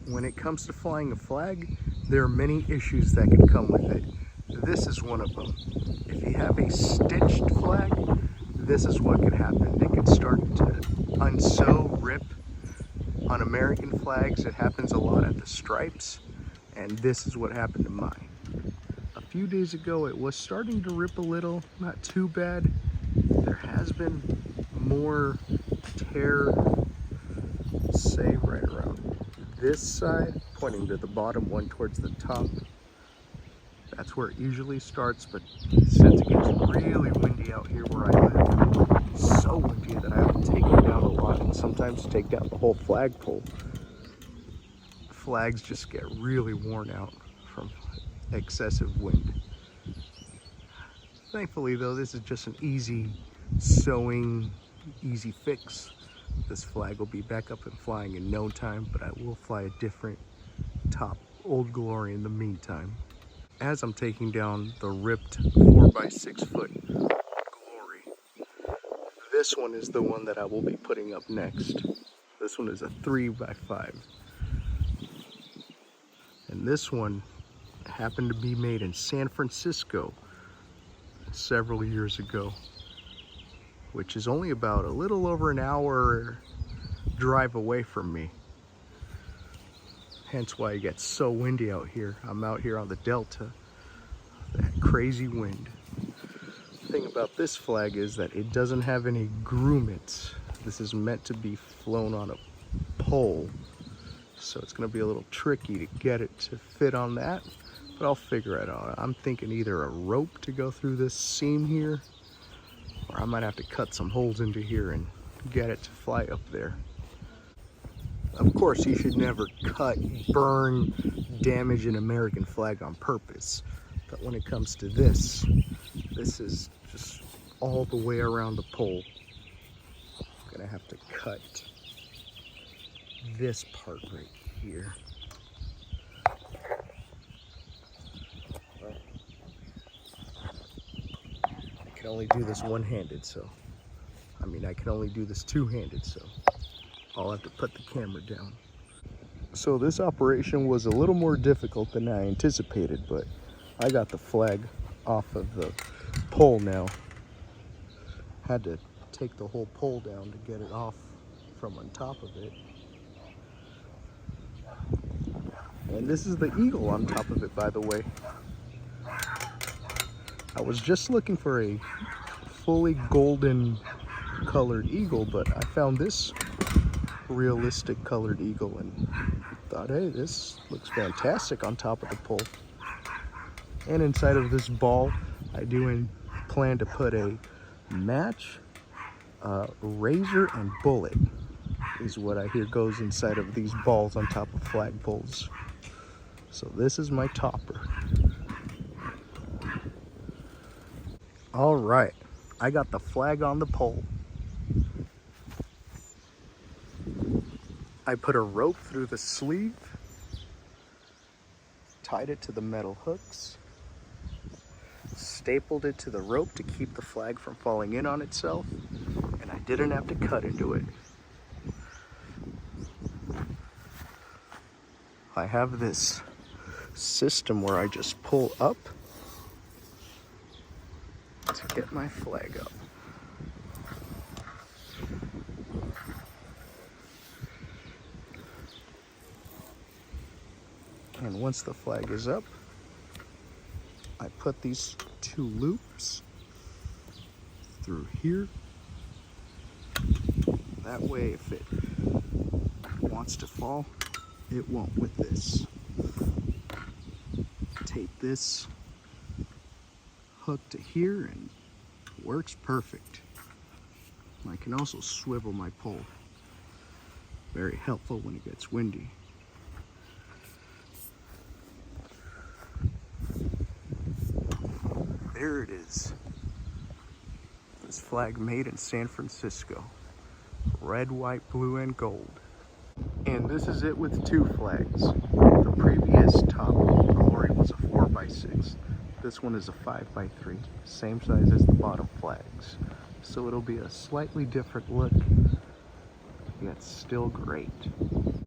when it comes to flying a flag, there are many issues that can come with it. This is one of them. If you have a stitched flag, this is what can happen. It can start to unsew, rip. On American flags, it happens a lot at the stripes, and this is what happened to mine. A few days ago, it was starting to rip a little, not too bad. There has been more tear, say right around this side, pointing to the bottom, one towards the top. That's where it usually starts, but since it gets really windy out here where I live, it's so windy that I have to take it down a lot and sometimes take down the whole flagpole. Flags just get really worn out from excessive wind. Thankfully though, this is just an easy sewing, easy fix. This flag will be back up and flying in no time, but I will fly a different top Old Glory in the meantime. As I'm taking down the ripped 4x6 foot Glory, this one is the one that I will be putting up next. This one is a 3x5. And this one happened to be made in San Francisco several years ago, which is only about a little over an hour drive away from me. Hence why it gets so windy out here. I'm out here on the Delta, that crazy wind. The thing about this flag is that it doesn't have any grommets. This is meant to be flown on a pole, so it's gonna be a little tricky to get it to fit on that, but I'll figure it out. I'm thinking either a rope to go through this seam here, or I might have to cut some holes into here and get it to fly up there. Of course, you should never cut, burn, damage an American flag on purpose. But when it comes to this, this is just all the way around the pole. I'm gonna have to cut this part right here. Well, I can only do this one-handed, so I can only do this two-handed, so I'll have to put the camera down. So this operation was a little more difficult than I anticipated, but I got the flag off of the pole now. Had to take the whole pole down to get it off from on top of it. And this is the eagle on top of it, by the way. I was just looking for a fully golden colored eagle, but I found this realistic colored eagle and thought, hey, this looks fantastic on top of the pole. And inside of this ball, I do plan to put a match, razor, and bullet is what I hear goes inside of these balls on top of flagpoles. So this is my topper. All right, I got the flag on the pole. I put a rope through the sleeve, tied it to the metal hooks, stapled it to the rope to keep the flag from falling in on itself, and I didn't have to cut into it. I have this system where I just pull up to get my flag up. And once the flag is up, I put these two loops through here. That way, if it wants to fall, it won't with this. Tape this hook to here and it works perfect. I can also swivel my pole. Very helpful when it gets windy. There it is. This flag made in San Francisco. Red, white, blue, and gold. And this is it with two flags. The previous top Glory was a 4x6. This one is a 5x3, same size as the bottom flags. So it'll be a slightly different look, yet still great.